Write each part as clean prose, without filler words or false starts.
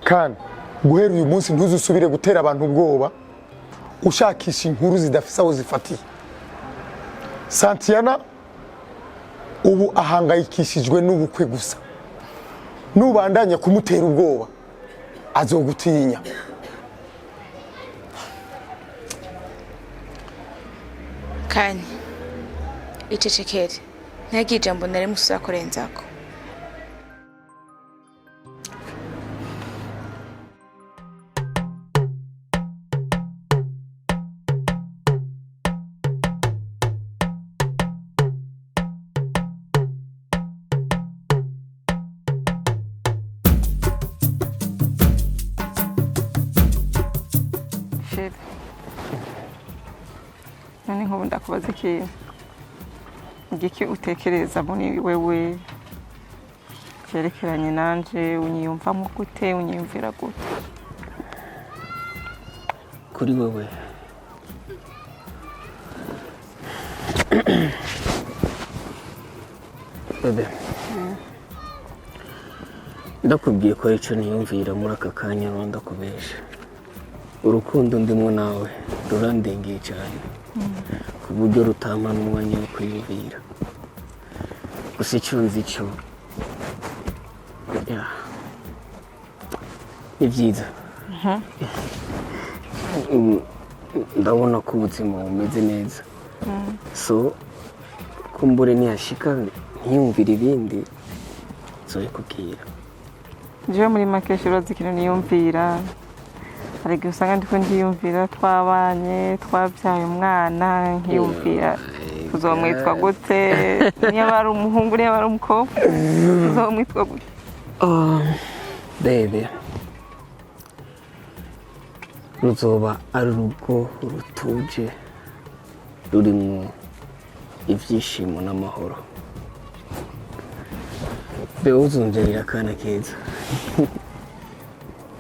kandi guhera uyu munsi ntuzusubire gutera abantu ubwoba ushakisha inkuru zidafise aho zifatiye. Santiana ubu ahangayikishijwe n'ubukwe gusa, nubandanya kumutera ubwoba azogutinya. Kani icecekere ntagire ijambo na rimwe uzakorenzako. Nani nkubu ndakubaza ikintu igiki utekereza muri wewe cyerekeranye nanje, unyiyumvamo gute, unyiyumvira gute? Kuri wewe bebe ndakubwiye ko icyo niyumvira muri aka kanya ndakubesha. Urukundo ndimwo nawe rurandengeye cyane ku buryo rutampa n'umwanya wo kwiyumvira. Gusa icyo nzi cyo ni byiza. Ndabona ko ubuzima bumeze neza, so kumbure ntiyashika ntiyumvira ibindi nzobikubwira. Jewe muri make urazi ikintu niyumvira, hari igihe usanga ndiko ndiyumvira twabanye twabyaye umwana, nkiyumvira uzomwitwa gute, niba ari umuhungu niba ari umukobwa uzomwitwa gute. Bebe ruzoba ari urugo rutuje rurimwo ibyishimo n'amahoro. Bebe uzongerera akana keza.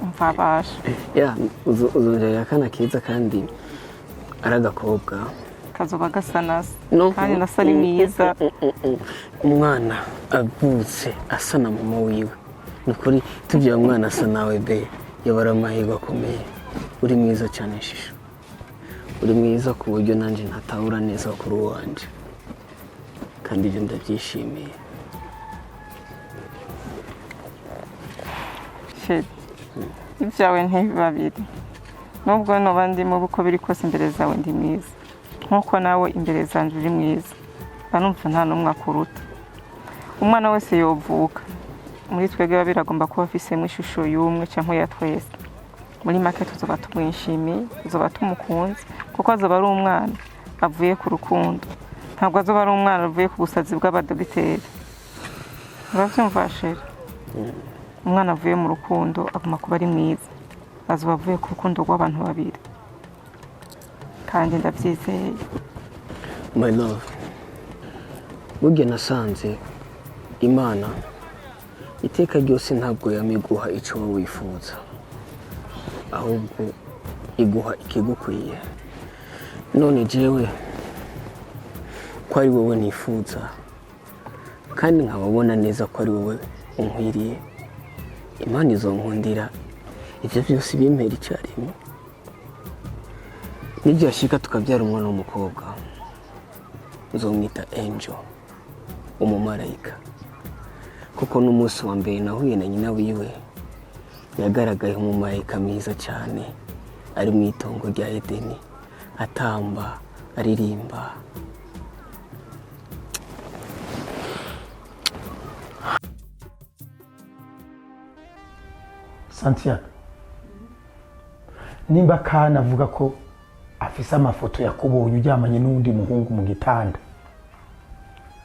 Mfabasha uzongerera akana keza kandi ari agakobwa kazoba gasa nasa no, kandi nasa ni mwiza. Umwana avutse asa na mama wiwe, nukuri tubyara umwana asa nawe be yabara amahirwe akomeye. Uri mwiza cyane shisho, uri mwiza ku buryo nanjye ntatahura neza kuri uwanje, kandi ibyo ndabyishimiye. Ibyawe ntibibabiri, nubwo noba ndimo uko biri kose imbere zawe ndi mwiza, nkuko nawe imbere zanje uri mwiza. Banumva nta n'umwe akuruta. Umwana wese yovuka muri twebwe biragomba kuba afisemo ishusho y'umwe cyangwa ya twese. Muri make tuzoba tumwishimiye, tuzoba tumukunze, kuko azoba ari umwana avuye ku rukundo, ntabwo azoba ari umwana avuye ku busazi bw'abadogiteri. Urabyumva sheri? Umwana avuye mu rukundo agomba kuba ari mwiza, azoba avuye ku rukundo rw'abantu babiri, kandi ndabyizeye. My love, burya nasanze Imana iteka ryose ntabwo yamiguha icyo wowe wifuza, ahubwo iguha ikigukwiye. None jewe ko ari wowe nifuza kandi nkababona neza ko ari wowe unkwiriye, Imana izonkundira ibyo byose bimpera icyarimwe. Nibyashika tukabyara umwana w'umukobwa uzomwita Angel, umumarayika, kuko n'umunsi wa mbere nahuye na nyina wiwe yagaragaye umumarayika mwiza cyane, ari mu itongo rya Edeni atamba aririmba. Santiana, nimba kana avuga ko afise amafoto yakubonye uryamanye n'undi muhungu mu gitanda,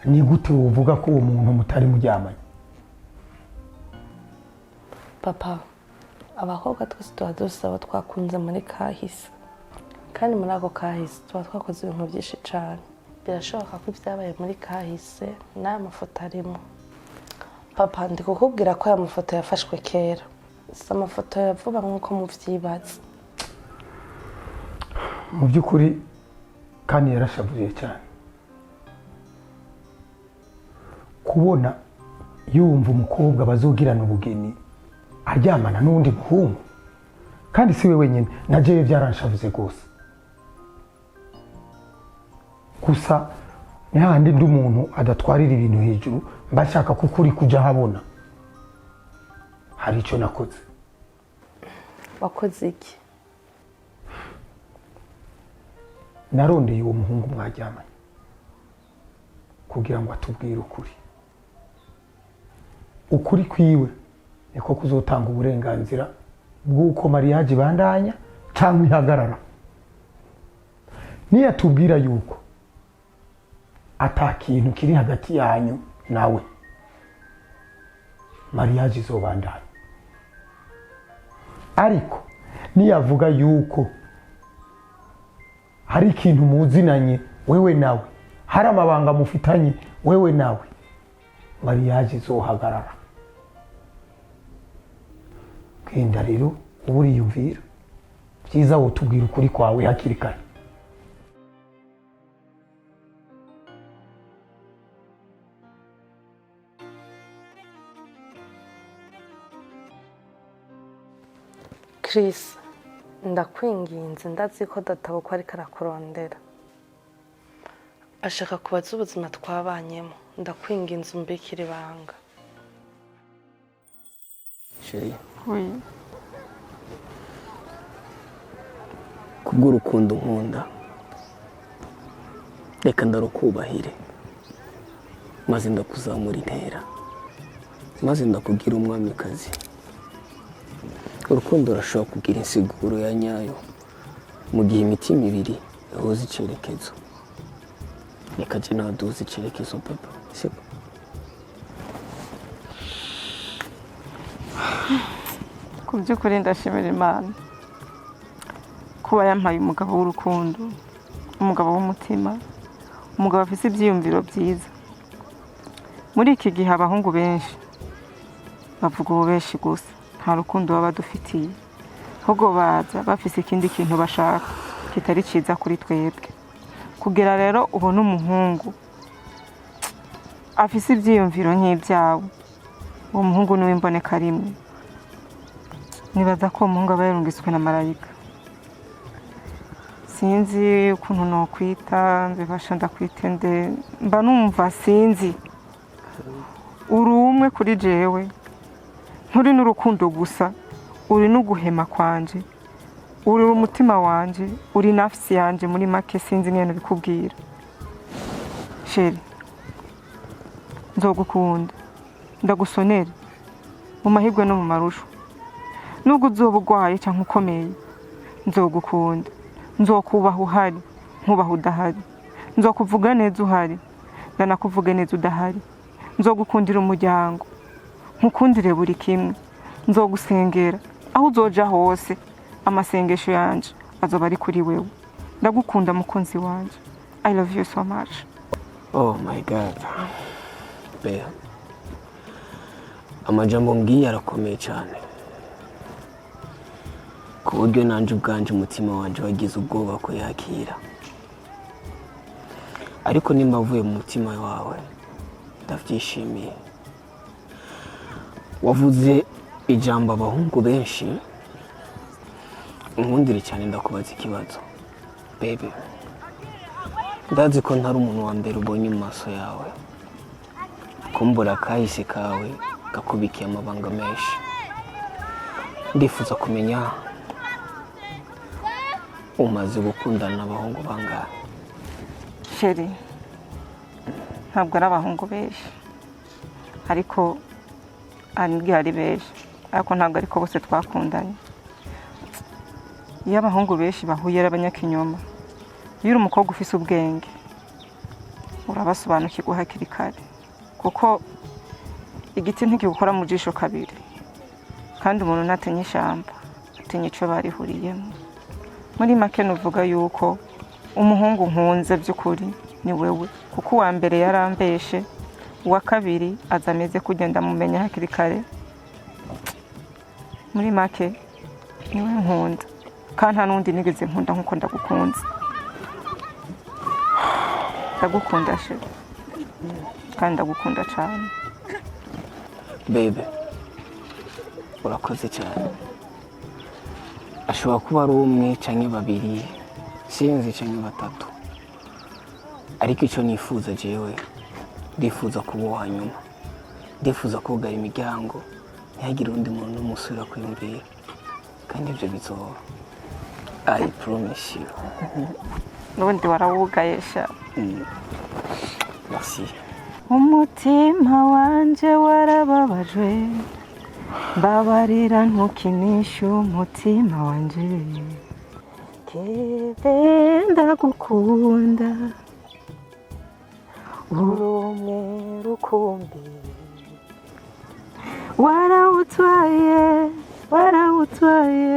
ni gute uvuga ko uwo muntu mutari muryamanye? Papa, abakobwa twese tuba dusaba twakunze muri kahise, kandi muri ako kahise tuba twakoze ibintu byinshi cyane. Birashoboka ko ibyabaye muri kahise n'aya mafoto arimo. Papa, ndi kukubwira ko aya mafoto yafashwe kera, si amafoto ya vuba nk'uko muvyibaza. Mu by'ukuri kandi yarashavuye cyane kubona yumva umukobwa bazogirana ubugeni aryamana n'undi muhungu kandi si we wenyine na jewe byaranshavuze rwose gusa ntihandi ndi umuntu adatwarira ibintu hejuru mba nshaka ko ukuri kujya ahabona hari icyo nakoze. wakoze iki? narondeye uwo muhungu mwaryamanye kugira ngo atubwire ukuri kwiwe niko kuzotanga uburenganzira bw'uko mariage bandanya cyangwa ihagarara. niyatubwira yuko ata kintu kiri hagati yanyu nawe mariage izobandanya, ariko niyavuga yuko hari ikintu muzinanye wewe nawe, hari amabanga mufitanye wewe nawe, mariage izohagarara. Kenda rero uba uriyumvira byiza wotubwira ukuri kwawe hakiri kare. Chris, ndakwinginze ndazi ko data uko ariko arakurondera ashaka kubaza ubuzima twabanyemo, ndakwinginze umbikire ibanga. Sheri, Oui. kubw'urukundo nkunda reka ndarukubahire maze ndakuzamura intera maze ndakugira umwamikazi. urukundo rurashobora kugira insiguro ya nyayo mu gihe imitima ibiri yahuza icyerekezo. reka jye nawe duhuze icyerekezo papa, siko? Ku by'ukuri ndashimira Imana kuba yampaye umugabo w'urukundo, umugabo w'umutima, umugabo afite ibyiyumviro byiza. Muri iki gihe abahungu benshi bavuga ububeshi gusa, nta rukundo baba badufitiye, ahubwo baza bafite ikindi kintu bashaka kitari cyiza kuri twebwe. Kugira rero ubone umuhungu afite ibyiyumviro nk'ibyawe, uwo muhungu niwe mboneka rimwe. Nibaza ko umuhungu aba yarungitswe na marayika. Sinzi ukuntu nokwita, mbibasha ndakwite nde, mba numva sinzi. Uri umwe kuri jewe, nturi n'urukundo gusa, uri n'uguhema kwanje, uri umutima wanje, uri nafsi yanje. Muri make sinzi ngene bikubwira. Sheri, nzogukunda, ndagusonera mu mahirwe no mu marusho. Nubwo uzoba urwaye cyangwa ukomeye, nzogukunda, nzokubaha uhari nkubaha udahari, nzokuvuga neza uhari ndanakuvuga neza udahari, nzogukundira umuryango nkukundire buri kimwe, nzogusengera aho uzoja hose. Amasengesho yanje azoba ari kuri wewe. Ndagukunda mukunzi wanje. I love you so much. Oh my God. Bea, amajambo mbwiye arakomeye cyane ku buryo nanje ubwanje umutima wanje wagize ubwoba ko yakira, ariko nimba avuye mu mutima wawe ndabyishimiye. wavuze ijambo abahungu benshi, unkundire cyane ndakubaza ikibazo. Baby, ndazi ko ntari umuntu wa mbere ubonye mu maso yawe, kumbura kahise kawe gakubikiye amabanga menshi. Ndifuza kumenya umaze gukundana n'abahungu bangahe? Sheri, ntabwo ari abahungu benshi, ariko ari benshi, ariko ntabwo ariko bose twakundanye. Iyo abahungu benshi bahuye ari abanyakinyoma, iyo uri umukobwa ufise ubwenge urabasobanukirwa hakiri kare, kuko igiti ntigikora mu jisho kabiri, kandi umuntu ntatenye ishyamba atinya icyo barihuriyemo. Muri make nuvuga yuko umuhungu nkunze by'ukuri ni wewe, kuko uwa mbere yarambeshe, uwa kabiri aza ameze kugenda mumenya hakiri kare. Muri make niwe nkunda, kandi nta n'undi nigeze nkunda nk'uko ndagukunze. Ndagukunda Sheri, kandi ndagukunda cyane. Baby, urakoze cyane ashobora kuba ari umwe cyangwa babiri sinzi cyangwa batatu ariko icyo nifuza jewe ndifuza kuboha nyuma ndifuza kugara imiryango ntihagire undi muntu n'umusura kwiyumvira kandi ibyo bizoba I promise you. N'ubundi warawugaye sha. Merci. Umutima wanje warababajwe mbabarira ntukinishe umutima wanje kebe ndagukunda urumwe rukumbi warawutwaye warawutwaye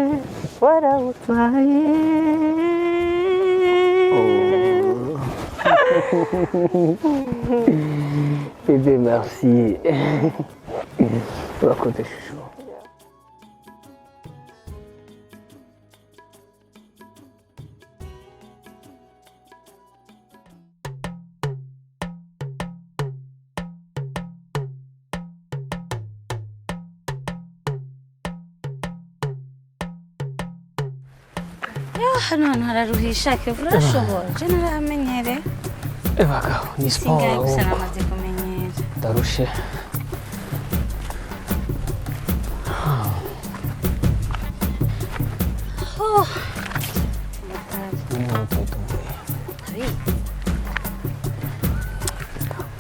warawutwaye Bébé, merci. Urakoze shusho. hano hantu hararuhisha Kevin urashoboje naramenyere Ebagaho ni siporo singaye gusa namaze kumenyera ndarushe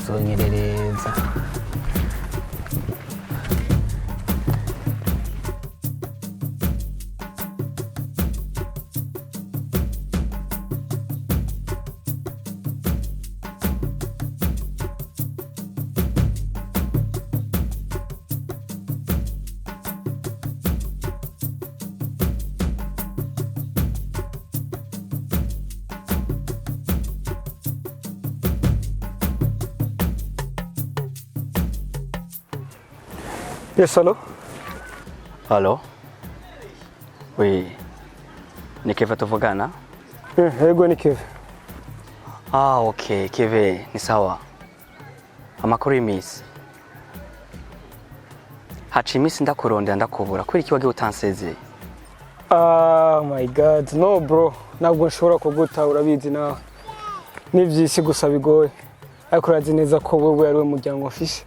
zonyerereza Yes, allô? Allô? Oui. Ni Kevin tuvugana? Yego ni Kevin. Ah, okay. Kevin, ni sawa. Amakuru y'imisi. Haci imisi ndakurondera ndakubura. Kuri iki wagiye utansezeye? Oh my god. No bro. Ntabwo nshobora kuguta urabizi nawe. Nivyisi gusa bigoye. Ariko urazi neza ko wewe ari we muryango office.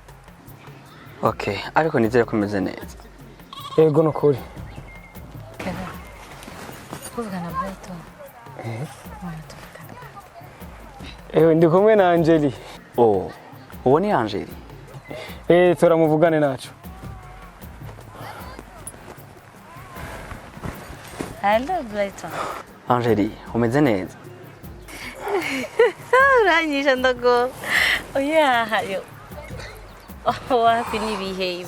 Okay, ariko nizere ko umeze neza. Yego no kuri. kuvugana Brighton Ndi kumwe na Angeli. Oh, uwo ni Angeli? Turamuvugane nacu. Hello Brighton Angeli, umeze neza? uranyisha ndago oya hayo wapi nibihe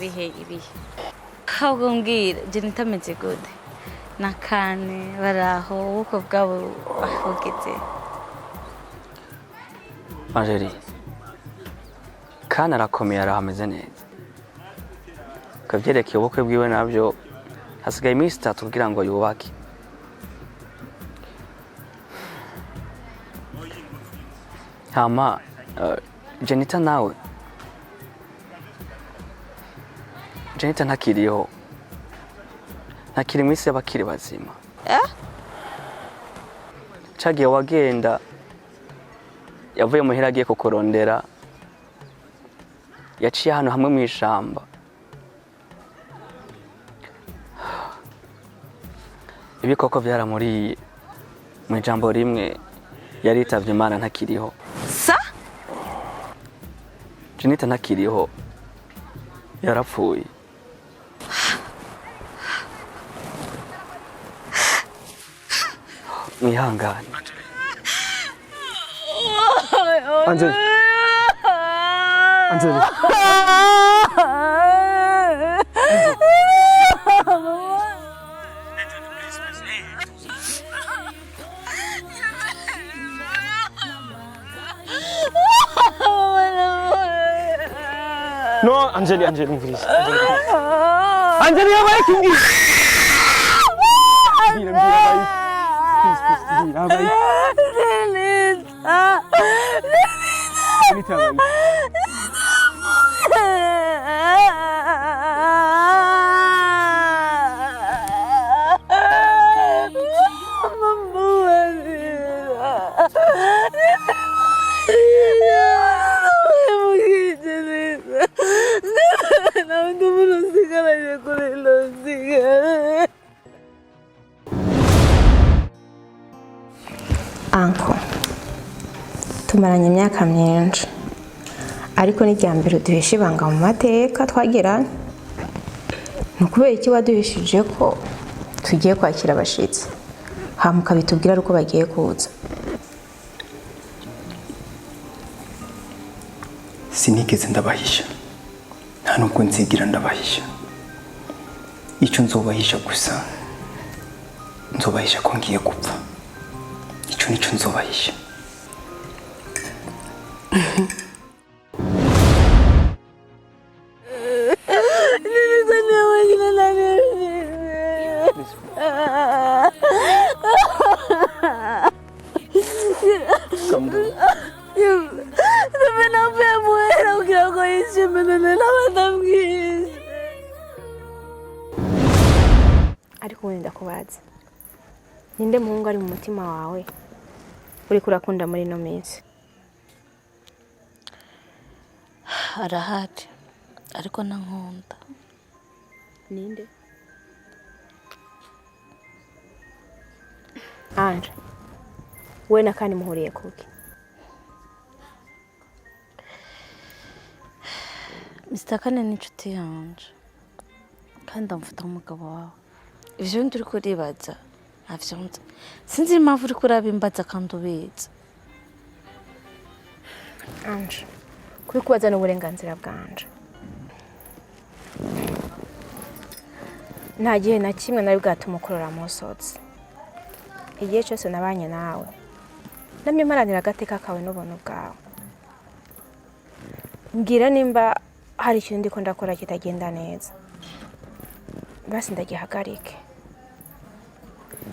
ahubwo mbwira je nitameze gode nakane baraho uko bwabo ahogeze Angeli, kana arakomeye arahameze neza. Kavyerekeye ubukwe bwiwe nabyo hasigaye iminsi 3 kugira ngo yubake. Hama Jenita nawe Jenita ntakiriho ntakiri mwisi y'abakiri bazima cagiye wagenda yavuye muhira agiye kukurondera yaciye hano hamwe mw'ishamba ibikoko byaramuriye mu ijambo rimwe yaritavye Imana ntakiriho sa Jenita ntakiriho yarapfuye mwihangane Angeli. Angeli. No, Angeli, umviriza. Angeli yabaye kingi. Mbira yabaye. Please, yabaye. Jenita yabaye. Anko, tumaranye imyaka myinshi ariko n'irya mbere duhisha ibanga mu mateka twagiranye. Ni ukubera iki waduhishije ko tugiye kwakira abashitsi hama ukabitubwira ari uko bagiye kuza? Sinigeze ndabahisha, nta nubwo nzigira ndabahisha. Icyo nzobahisha gusa, nzobahisha ko ngiye gupfa. Icyo nicyo nzobahisha. Ariko ubundi ndakubaza, ninde muhungu ari mu mutima wawe uri kurakunda muri ino minsi? Arahari ariko nankunda. Ninde? Anje, we na kandi muhuriye kuki? Mr. Kane ni inshuti yanje kandi ndamufata nk'umugabo wawe. Ivyo ndi uriko uribaza ntavyo nzi. Sinzi impamvu uriko urabimbaza kandi ubizi. Anje, kuri kubaza n'uburenganzira bwanje. Nta gihe na kimwe nari bwatuma ukorora musotsi. Igihe cyose nabanye nawe namye maranira agateka kawe n'ubuntu bwawe. Mbwira nimba hari ikintu ndiko ndakora kitagenda neza, basi ndagihagarike.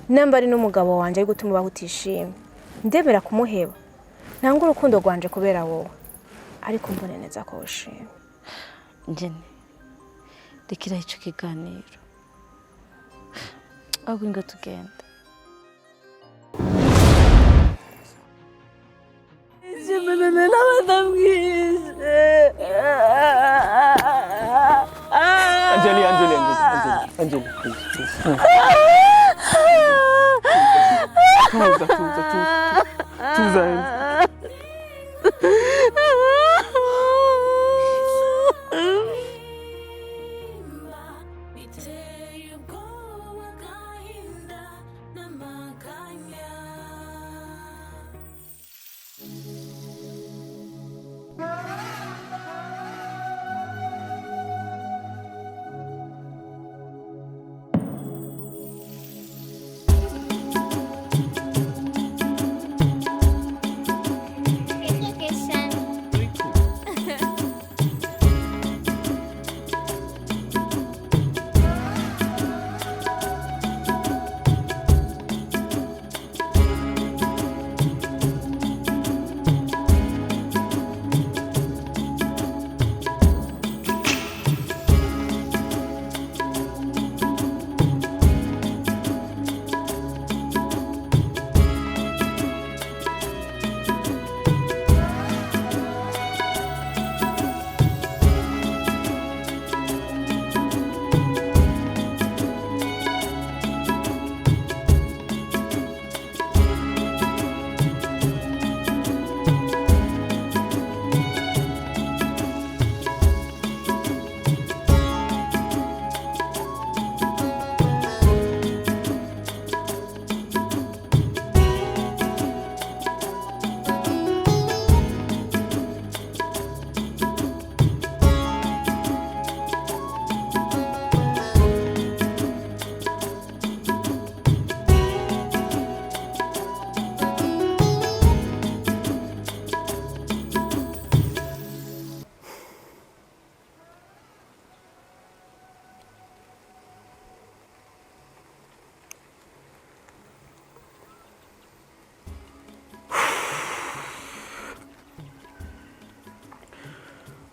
Namba ari n'umugabo wanje ari gutuma bahutishimye, ndemera kumuheba. Nanga urukundo rwanje kubera wowe, ariko mbone neza ko ushimye. Njene rekera ico kiganiro, ahubwo ngo tugende. Angeli, please. Tuza.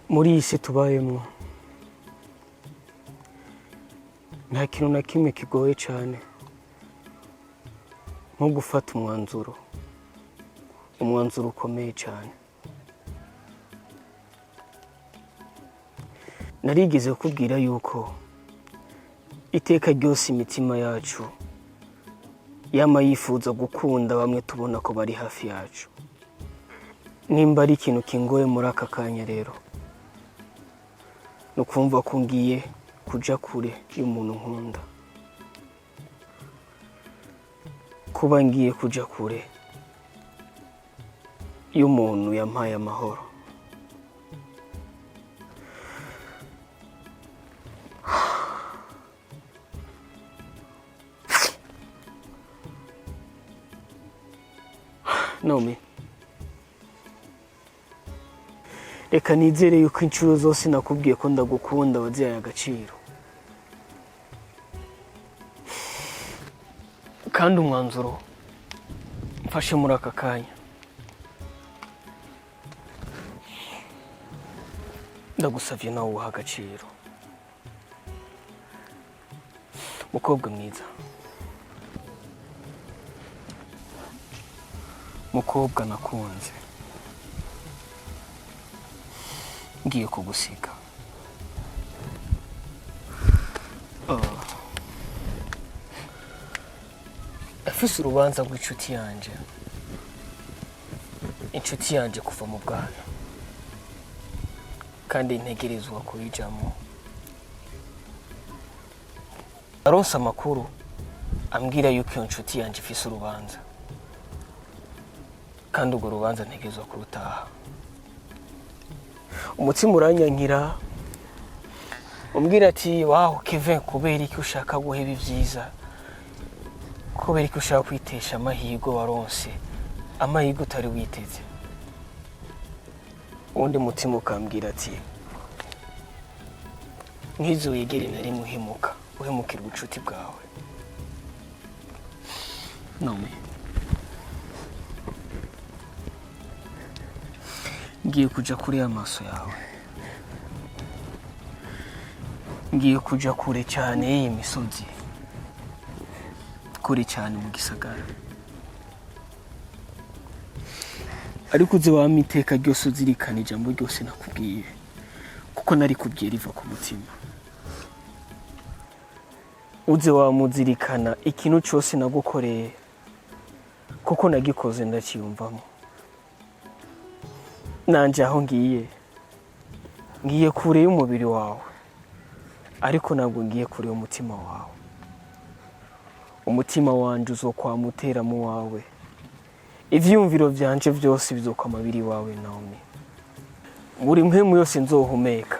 Muri iyi si tubayemo nta kintu na kimwe kigoye cyane nko gufata umwanzuro ukomeye cyane. Narigeze kukubwira yuko iteka ryose imitima yacu yama yifuza gukunda bamwe tubona ko bari hafi yacu. Nimba ari ikintu kingoye muri aka kanya rero no kumva ko ngiye kuja kure y'umuntu nkunda, kuba ngiye kuja kure y'umuntu yampaye amahoro. Nome, reka nizere yuko inshuro zose nakubwiye ko ndagukunda wazihaye agaciro, kandi umwanzuro mfashe muri aka kanya ndagusavye nawe uha agaciro. Mukobwa mwiza, mukobwa nakunze, ngiye kugusiga. Afise urubanza rw'inshuti yanje, inshuti yanje kuva mu bwana, kandi ntegerezwa kurijamo. Aronse amakuru ambwira yuko iyo nshuti yanje ifise urubanza, kandi urwo rubanza ntegerezwa kurutaha. Umutima uranyankira umbwira ati waho Kevin, kubera iki ushaka guheba ivyiza, kubera iki ushaka kwitesha amahirwe waronse, amahirwe utari witeze. Undi mutima ukambwira ati ntizoyegere na rimwe uhemukira ubucuti bwawe. Nome, ngiye kuja kure y'amaso yawe, ngiye kuja kure cyane y'iyi misozi, kure cyane mu gisagara. Ariko uze wama iteka ryose uzirikana ijambo ryose nakubwiye, kuko nari kubwiye riva ku mutima. Uze wamuzirikana ikintu cyose nagukoreye, kuko nagikoze ndakiyumvamo. Nanje aho ngiye kure y'umubiri wawe, ariko ntabwo ngiye kure y'umutima wawe. Umutima wanje uzokwamutera mu wawe, ivyumviro vyanje vyose bizokwama biri wawe. Naomi, buri mpemu yose nzohumeka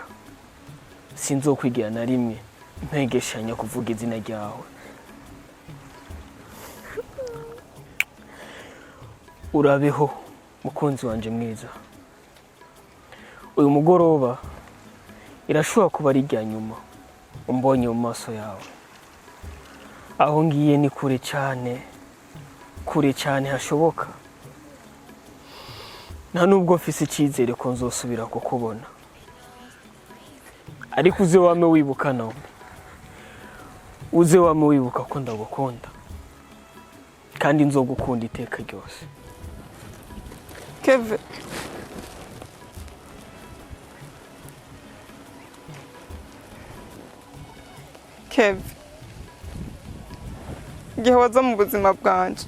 sinzokwigira na rimwe mpegeshanya kuvuga izina ryawe. Urabeho mukunzi wanje mwiza. Uyu mugoroba irashobora kuba ari irya nyuma umbonye mu maso yawe. Aho ngiye ni kure cyane hashoboka. Nta nubwo mfise icyizere ko nzosubira kukubona, ariko uze wame wibuka nawe, uze wame wibuka ko ndagukunda, kandi nzogukunda iteka ryose. Kevin, igihe waza mu buzima bwanje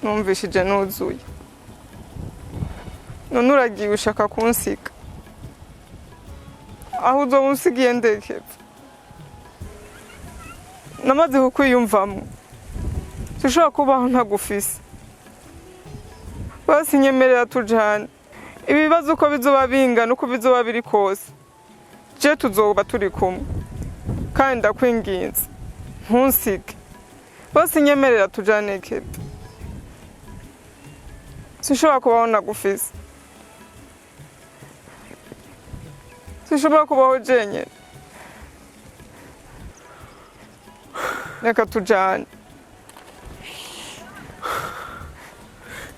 numvishije nuzuye, none uragiye ushaka kunsiga. Aho uzoba unsigiye ndekeva, namaze kukwiyumvamo, sinshobora kubaho ntagufise. Basi nyemerera tujane, ibibazo uko bizoba bingana, uko bizoba biri kose, je tuzoba turi kumwe, kandi ndakwinginze ntunsige. Basi nyemerera tujane Kevin, sinshobora kubaho ntagufise, sinshobora kubaho jenyine. Reka tujane.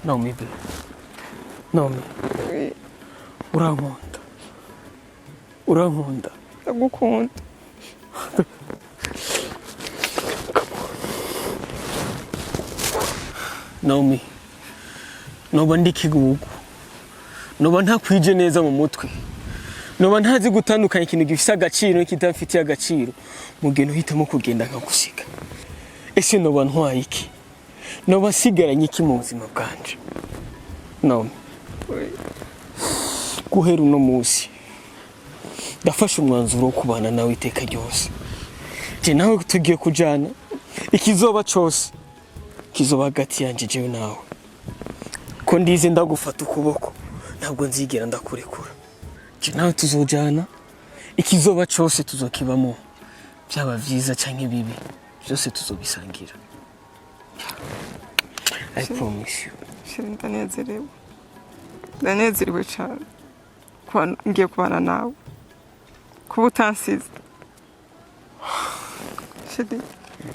Naomi, Naomi, urankunda. Ndagukunda. Naomi, noba ndi kigugu, noba ntakwije neza mu mutwe, noba ntazi gutandukanya ikintu gifise agaciro n'ikidafitiye agaciro mu gihe uhitamo kugenda akagusiga. Ese noba ntwaye iki? Noba nsigaranye iki mu buzima bwanje? None guhera uno munsi ndafashe umwanzuro wo kubana nawe iteka ryose. Je nawe tugiye kujana, ikizoba cose kizoba hagati yanje jewe nawe. Ko ndize ndagufata ukuboko ntabwo nzigera ndakurekura. Je nawe tuzojana, ikizoba cose tuzokibamo, byaba vyiza canke bibi byose tuzobisangira. I promise you. Sheri ndanezerewe. Ndanezerewe cyane. Ngiye kubana nawe. Kuba utansize. Sheri,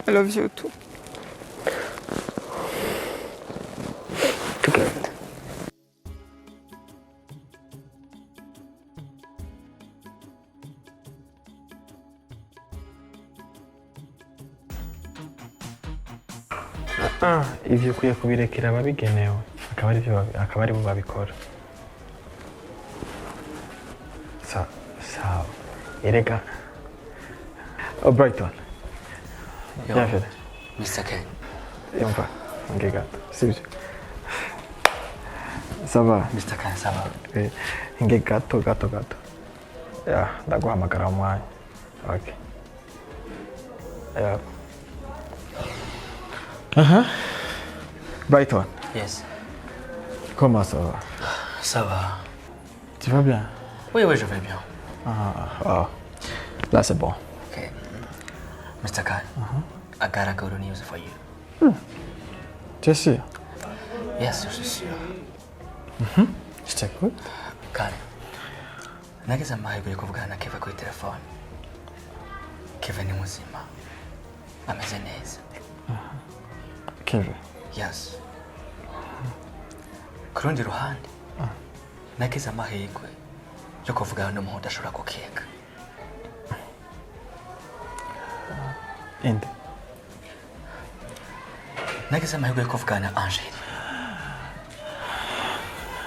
I love you too. Tugenda. Ivyo ukwiye kubirekera ababigenewe akaba ari bo babikora. Sawa. Erega Brighton. Bienvenue. Mr. Ken. Yumva, nge gato. Sibyo? Ça va? Mr. Ken, ça va? Nge gato. Ya, ndaguhamagara umwanya. Okay. Ya. Brighton. Yes. Comment ça va? Ça va. Tu vas bien? Oui, je vais bien. Là, c'est bon. Okay. Mr. Khan, I got a good news for you. Tu es sûr? Yes, je suis sûr. Je t'écoute. Khan, nagize amahirwe yo kuvugana na Kevin kuri telefone. Kevin ni muzima. Ameze neza. Kevin? Yes. Ku rundi ruhande, nagize amahirwe yo kuvugana n'umuntu udashobora gukeka. Inde? Nagize amahirwe yo kuvugana na Angel.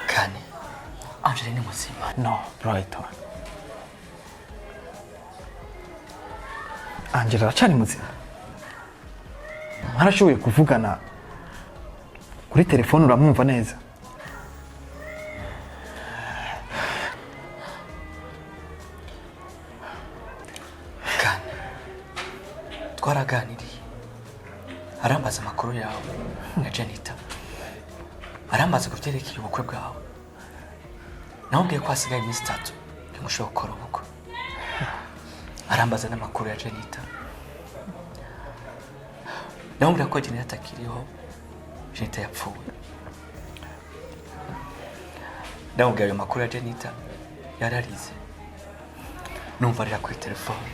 Kane, Angel ni muzima. No, Brighton. Angela aracari muzima? Mwarashoboye kuvugana kuri telefone uramwumva neza? Kane, twaraganiriye. Arambaza amakuru yawe na Janita. Arambaza kuvyerekeye ubukwe bwawe. Namubwiye ko hasigaye iminsi 3 ntimushobora gukora ubukwe. Arambaza n'amakuru ya Janita. Namubwira ko Janita atakiriho, Janita yapfuye. Namubwira ayo makuru ya Janita yararize. Numva arira kuri telefone.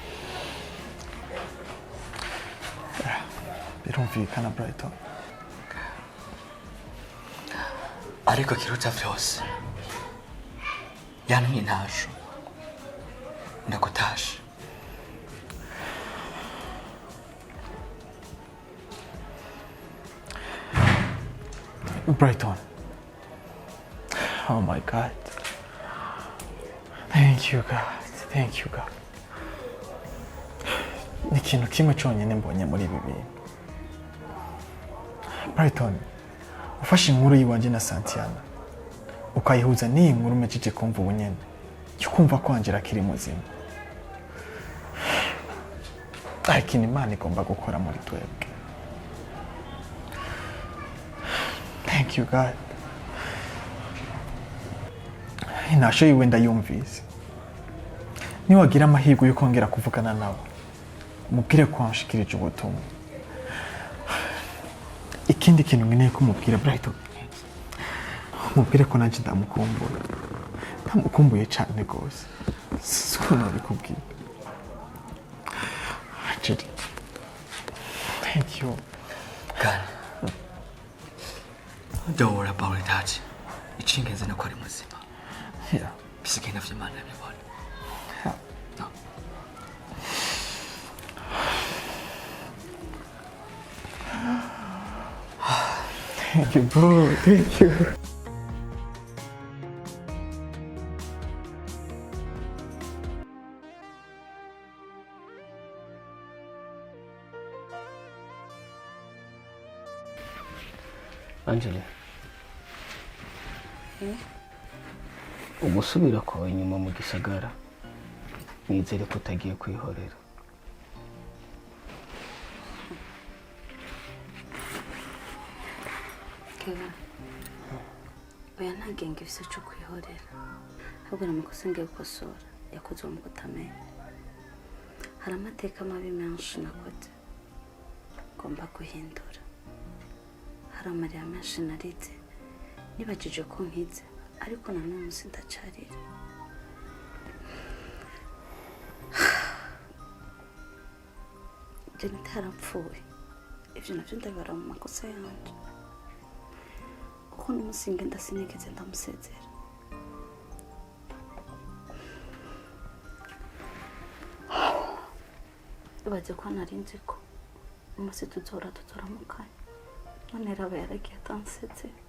Birumvikana Brighton. Ariko kiruta vyose yantumye ntasho ndagutashe. Brighton. Oh my God. Thank you God. Ni ikintu kimwe cyonyine mbonye muri ibi bintu. Brighton, ufashe inkuru yiwanje na Santiana ukayihuza n'iyi nkuru umejeje kumva ubu nyene cyo kumva ko Angela akiri muzima. Ariko Imana igomba gukora muri twebwe. Thank you God. Inasho yiwe ndayumvise. Niwagira amahirwe yo kongera kuvugana nawe, mubwire ko wanshikirije ubutumwa. Ikindi kintu nkeneye kumubwira Brighton, mubwire ko nanjye ndamukumbuye cyane rwose. Siko nabikubwira. Actually, thank you. God, don't worry about that. Ichingenze no kwari muzima. Yeah. Bisigaye navyo Imana yabibona. Yeah. No. Thank you, bro. Thank you. Angela, ugusubira kwawe nyuma mu gisagara nizere ko utagiye kwihorera. Kevin, oya nta genge ifise cyo kwihorera, ahubwo n'amakosa ngiye gukosora yakozwe mu kutamenya. Hari amateka mabi menshi nakoze ngomba guhindura. Hari amarira menshi narize nibagije ko nkize, ariko na none sindacarira. Jenita yarapfuye, ivyo navyo ndabibara mu makosa yanje, kuko n'umusinge ndasinigeze ndamusezera. Ibaze ko narinzi ko umunsi tuzora tuzoramukanya, none raba yaragiye atansezera.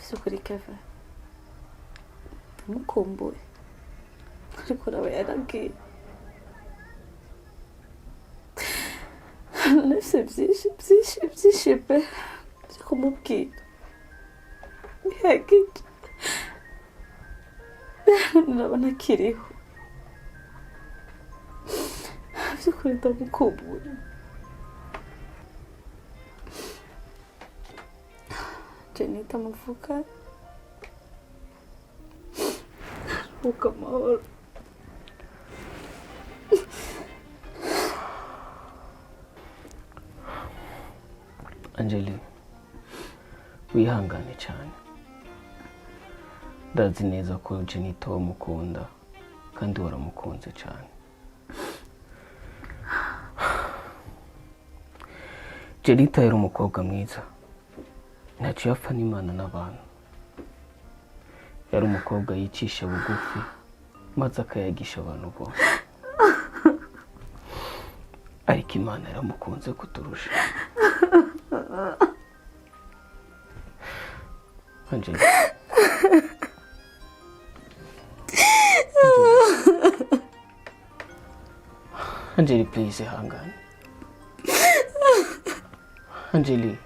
Vy'ukuri Kevin, ndamukumbuye, ariko raba yaragiye. Nafise vyinshi pe vyo kumubwira, bihagije. Ndabona akiriho, vy'ukuri ndamukumbuye. Jenita muvuka, aruhuka amahoro. Angeli, wihangane cyane. Ndazi neza ko Jenita wamukunda kandi waramukunze cyane. Jenita yari umukobwa mwiza, ntacyo yapfa n'Imana n'abantu. Yari umukobwa yicisha bugufi maze akayagisha abantu bose, ariko Imana yaramukunze kuturusha. Angeli, Angeli, please ihangane. Angeli.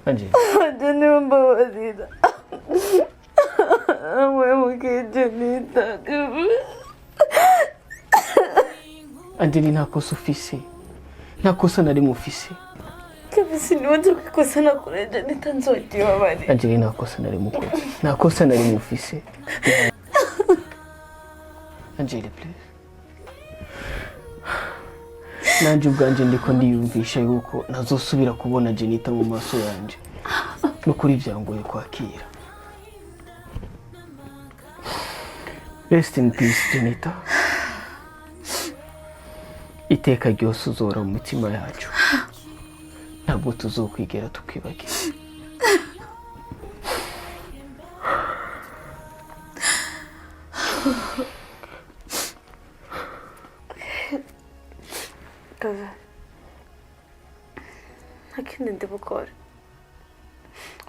Angeli. Jenita mbabarira. Mwemuke Jenita. Angeli, nta kosa ufise, nta kosa na rimwe ufise. Kabisi niwanje kwikosa nakore Jenita nzogera bari. Angeli, nta kosa na rimwe ukoze, nta kosa na rimwe ufise. Angeli, please. Nanje ubwanje ndiko ndiyumvisha yuko nazosubira kubona Jenita mu maso yanje, nukuri byangoye kwakira. Rest in peace Jenita. Iteka ryose uzora mu mitima yacu, ntabwo tuzokwigera tukwibagira. Kava, ntakindi ndi bukore,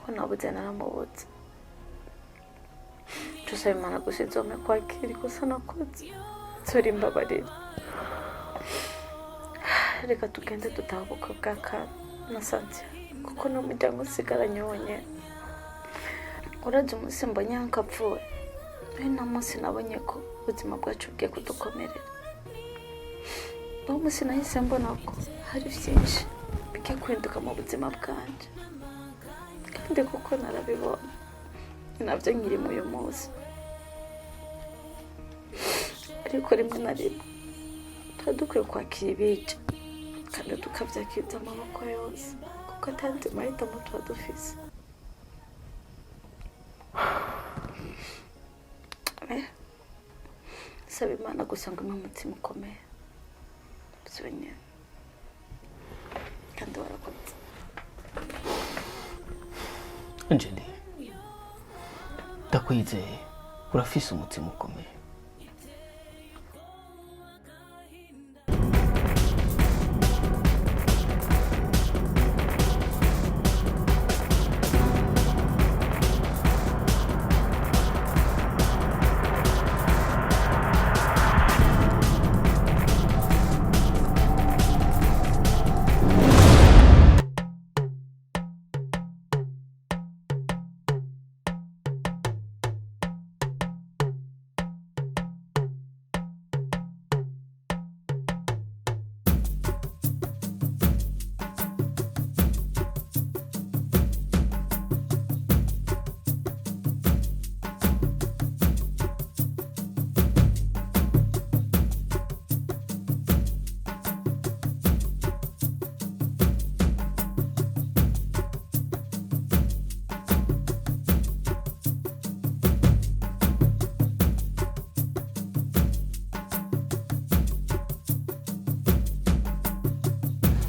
ko nabuze naramubutse. Tusaba Imana gusa izome kwakira ikosa nakoze, nsore imbabarira. Reka tugende dutahuka bwa kana na Santia, kuko n'umuryango usigaranye wonyine. Uraje umunsi mbonye nkapfuye, ari na munsi nabonye ko ubuzima bwacu bugiye kudukomerera. Uwo munsi nahise mbona ko hari byinshi bigiye guhinduka mu buzima bwanje, kandi kuko narabibona, nabyo nkiri mu uyu munsi. Ariko rimwe na rimwe tuba dukwiye kwakira ibice kandi tukabyakiriza amaboko yose, kuko atandi mahitamo tuba dufise. Saba Imana gusa ngo impe umutima ukomeye, byonyine, kandi warakoze. Angeli, ndakwizeye urafise umutima ukomeye.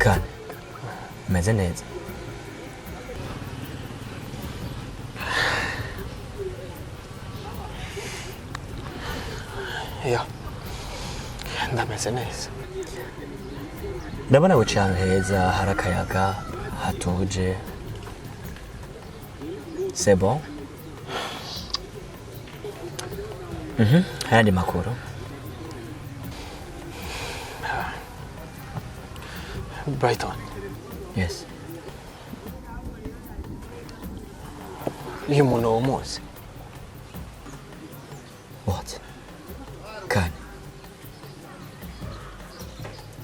Kane, umeze neza? Ya, ndameze neza. Ndabona wicaye ahantu heza hari akayaga hatuje. C'est bon? Hayandi makuru? Brighton. Yes. Iyo umuntu wumuzi. What? Kane.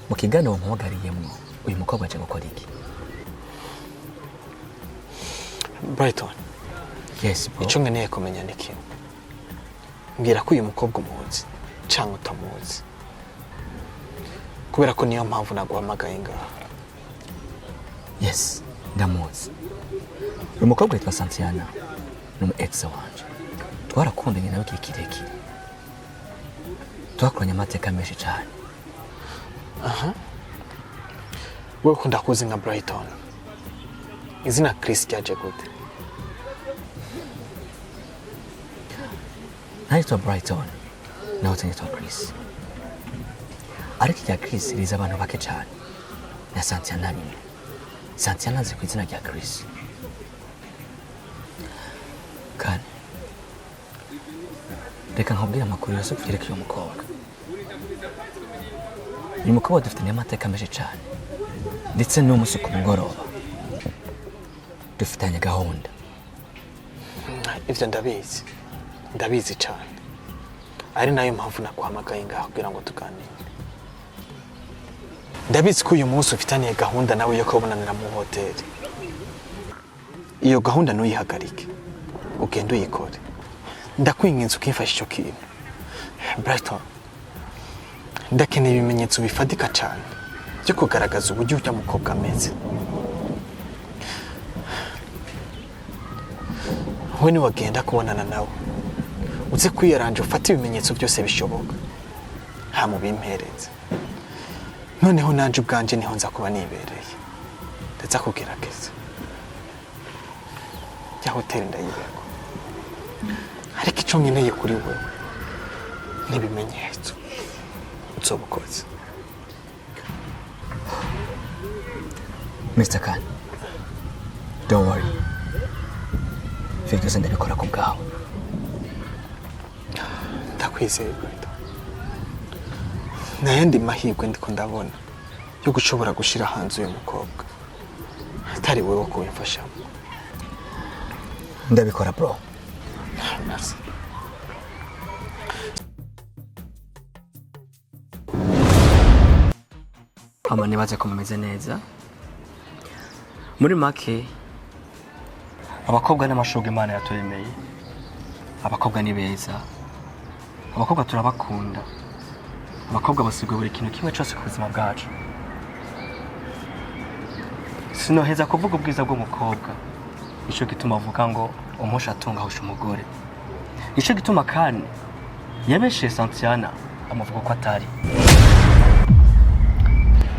Mu kiganiro mpamagariyemo uyu mukobwa aje gukora iki? Brighton. Yes, bro. Icyo nkeneye kumenya ni kimwe. Mbwira ko uyu mukobwa umuzi cyangwa utamuzi. Kubera ko niyo mpamvu naguhamagaye ngaha. Yes, ndamuzi. Uyu mukobwa yitwa Santiana. Ni umu ex wanje. Twarakundanye nawe igihe kirekire. Twakoranye amateka menshi cyane. Aha. Wewe ukunda kuzi nka Brighton. Izina Chris ryaje gute? Naitwa Brighton. Nawe nitwa Chris. Ariko irya Chris riza abantu bake cyane. Na Santiana rimwe. Santiana azi ku izina rya Chris. Kane. Reka nkubwire amakuru yose kuvyerekeye uyu mukobwa. Uyu mukobwa dufitanye amateka menshi cyane. Ndetse n'umunsi ku mugoroba. Dufitanye gahunda. Ivyo ndabizi. Ndabizi cyane. Ari nayo mpamvu naguhamagaye ngaha kugira ngo tuganire. Ndabizi ko uyu munsi ufitaniye gahunda nawe yo kubonanira mu hoteli. Iyo gahunda ntuyihagarike. Ugende uyikore. Ndakwinginze ukimfasha icyo kintu. Brighton. Ndakeneye ibimenyetso bifatika cyane byo kugaragaza uburyo ujya mukobwa ameze. We niwagenda kubonana nawe uze kwiyaranje ufate ibimenyetso byose bishoboka hama bimpereze. Noneho nanje ubwanje niho nza kuba nibereye ndetse kugerageza ya hoteli ndayibeko. Ariko icyo nkeneye kuri wewe n'ibimenyetso uzobukoze. Mr. Kane, don't worry. Vyose ndabikora ku bwawe. Ndakwizeye Brighton. Nayandi mahirwe ndiko ndabona yo gushobora gushira hanze uyu mukobwa. Atari wewe ko wimfasha. Ndabikora bro. Merci. Ama nibaze ko mumeze neza. Muri make abakobwa n'amashurwe Imana yaturemeye. Abakobwa ni beza. Abakobwa turabakunda. Abakobwa basigwe buri kintu kimwe cyose ku buzima bwacu. Sinoheza kuvuga ubwiza bw'umukobwa. Ico gituma avuga ngo umusha atunga husha umugore. Ico gituma Kane yabeshe Santiana amuvuga ko atari.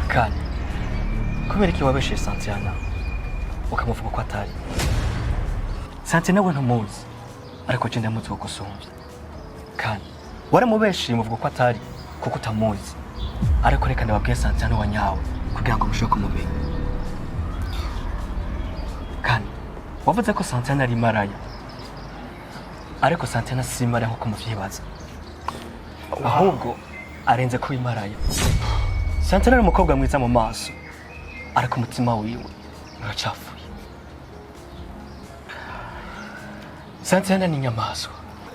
Kane, kubera iki wabeshe Santiana ukamuvuga ko atari? Santiana we ntumuzi, ariko je ndamuzi ko gusumvya. Kane, waramubeshe muvuga ko atari kuko utamuzi. Ariko reka ndababwiye Santiana wa nyawe kugira ngo mushobore kumumenya. Kane, wavuze ko Santiana ari maraya. Ariko Santiana si maraya nkuko muvyibaza. Ahubwo arenze ko imaraya. Santiana ni umukobwa mwiza mu maso, ariko umutima wiwe uracafuye. Santiana ni inyamaswa.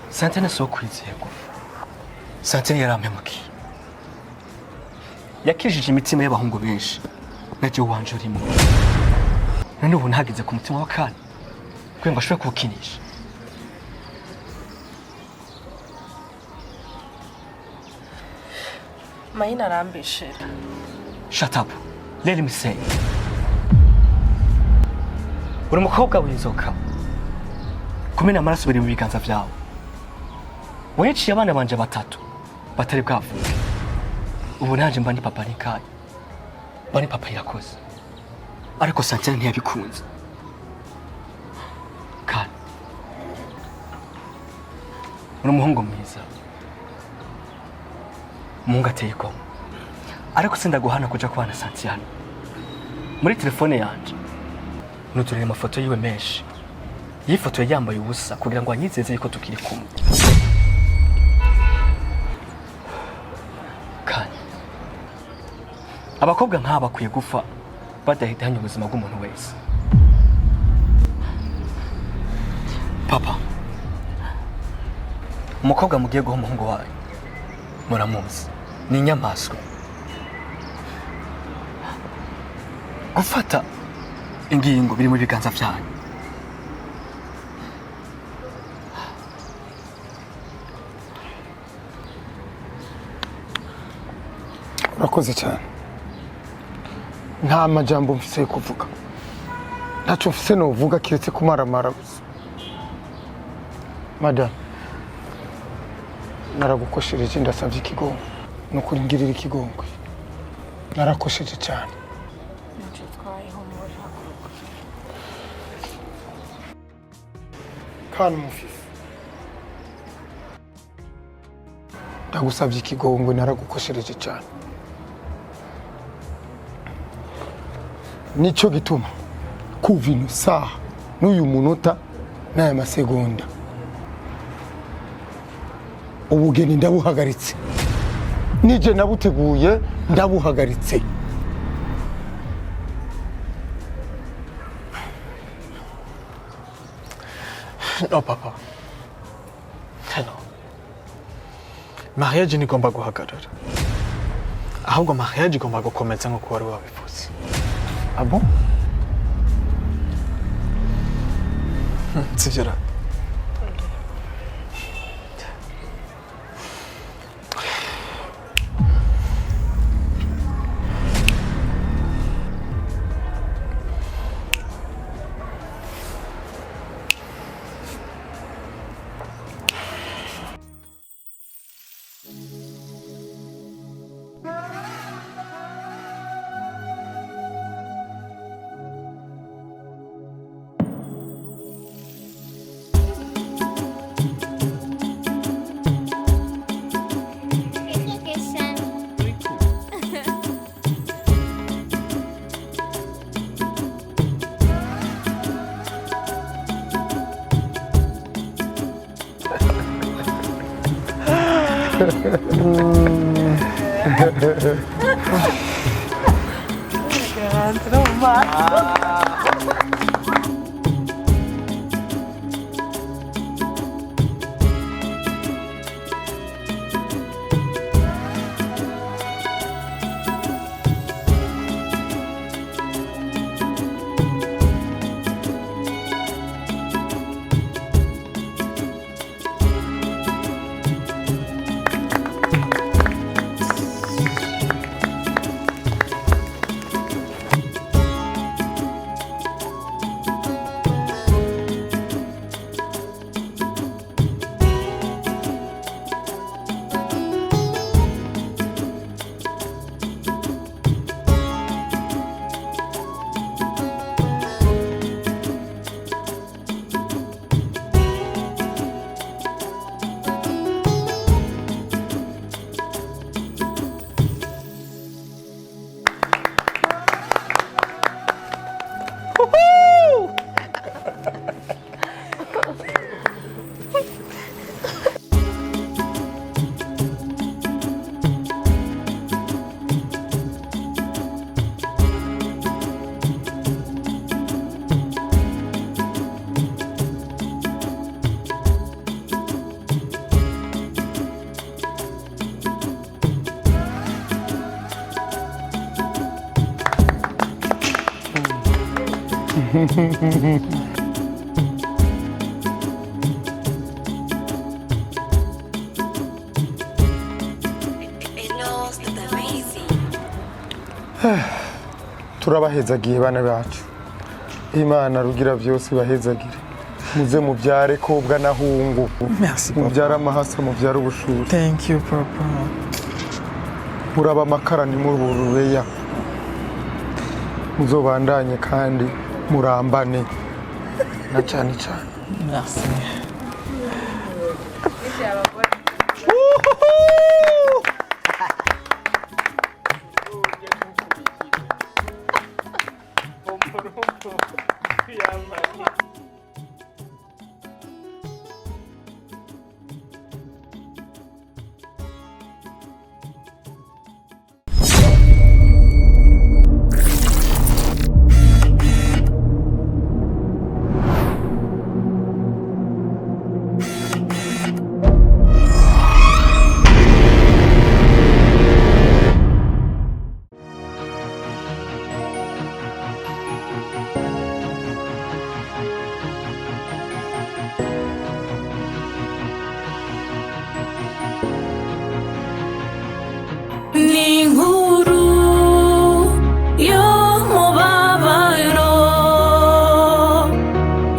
Santiana si uwo kwizerwa. Santiana yarampemukiye. Yakijije imitima y'abahungu benshi, naje wanje urimo. None ubu ntagize ku mutima wa Kane kugira ngo ashobore kuwukinisha. Mayina arambishira. Shut up. Let me say. Uri umukobwa w'inzoka. Kumena amaraso biri mu biganza vyawe. Wiciye abana banje batatu batari bwavuke. Ubu nanje mba ndi papa ni Kane. bani papa yakoze ariko Santiana ntiyabikunze kandi uri umuhungu mwiza umuhungu ateye igomwe ariko sindaguhana kuja kubana Santiana muri telefone yanje nuturire amafoto yiwe menshi yifotoye yambaye ubusa kugira ngo anyizeze yuko tukiri kumwe kandi abakobwa nk'aba bakwiye gupfa badahitanye ubuzima bw'umuntu wese papa umukobwa mugiye guha umuhungu wawe muramuzi ni inyamaswa gufata ingingo biri mu biganza byanyu urakoze cyane nta majambo mfise yo kuvuga ntacyo mfise novuga kiretse kumaramara gusa madame naragukoshereje ndasavye ikigongo nukuri ngirira ikigongwe narakosheje cyane kana mufise ndagusavye ikigongwe naragukoshereje cyane nico gituma kuva ino saha n'uyu munota n'aya masegonda ubugeni ndabuhagaritse nije nabuteguye ndabuhagaritse no papa hello mariage nigomba guhagarara ahubwo mariage igomba gukomeza nk'uko wari wabivuze ah bon sivyo ra turabahezagiye bana bacu imana rugira byose bahezagire muze mubyare kobwa na hungu merci papa mubyara amahasa mubyara ubushuri thank you papa muraba makara ni muri urureya muzobandanye kandi murambane na cyane cyane. Merci. Inkuru yo mubabaro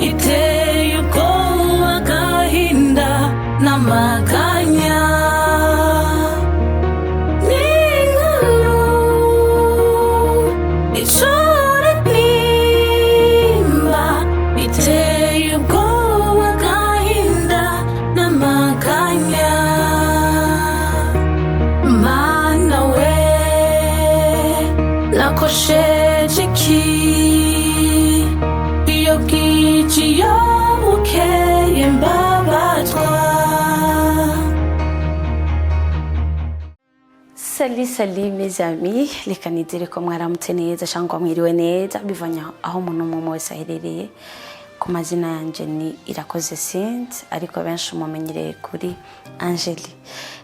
iteye ubwoba agahinda n'amaganya. Inkuru icura nimba iteye ubwoba agahinda n'amaganya. Nakosheje iki iyo bwije iyo bukeye mbabazwa. Salut mes amis, reka nizere ko mwaramutse neza cyangwa mwiriwe neza bivanye aho umuntu umwe wese aherereye. Ku mazina yanjye ni Irakoze Saint, ariko benshi mumenyereye kuri Angeli.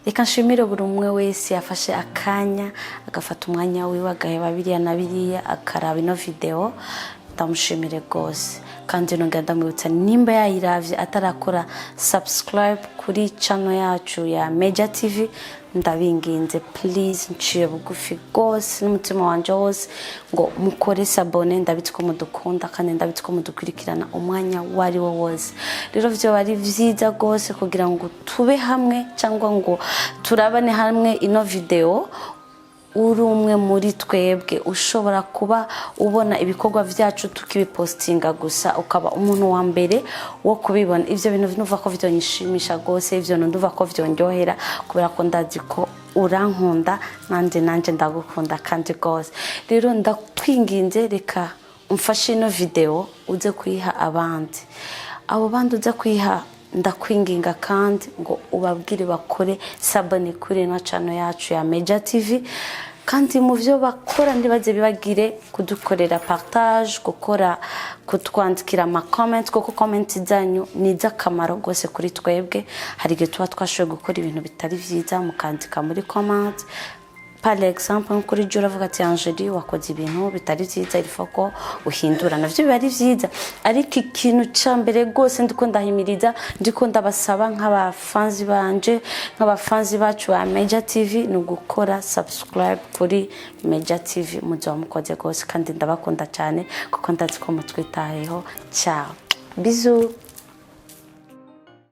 Reka nshimire buri umwe wese yafashe akanya agafata umwanya wiwe agaheba biriya na biriya akaraba ino video. Ndamushimire rwose kandi nongera ndamwibutsa nimba yayiravye atarakora subscribe kuri channel yacu ya Media TV, ndabinginze please nciye bugufi rwose n'umutima wanje wose ngo mukore sabone. Ndabitse ko mudukunda kandi ndabitse ko mudukurikirana umwanya wari wo wose. Rero byo bari vyiza rwose kugira ngo tube hamwe cyangwa ngo turabane hamwe ino video. Uri umwe muri twebwe ushobora kuba ubona ibikorwa byacu tukibipostinga gusa ukaba umuntu wa mbere wo kubibona. Ivyo bintu binuva ko vyonyishimisha gose, ivyo nduva ko vyondyohera kubera ko ndazi ko urankunda nanje ndagukunda kandi gose. Rero ndakwinginze reka umfashe ino video uze kuyiha abandi. Abo bandi uze kuyiha ndakwinginga kandi ngo ubabwire bakore sabone kuri no channel yacu ya Media TV. Kandi mu byo bakora ndibaze bibagire kudukorera partage, gukora kutwandikira ama comments, kuko comments zanyu ni z'akamaro gose kuri twebwe. Hari gihe tuba twashoboye gukora ibintu bitari vyiza mukandika muri comments. Par exemple kuri jura vuga ati Angeli wakoze ibintu bitari vyiza, irifoko uhindura navyo bari vyiza. Ariko ikintu cyambere gose ndiko ndahimiriza, ndiko ndabasaba nk'abafanzi banje, nk'abafanzi bacu ba Media TV no gukora subscribe kuri Media TV. Muzo mukoze gose kandi ndabakunda cyane kuko ndazi ko mutwitayeho. Ciao, bisous.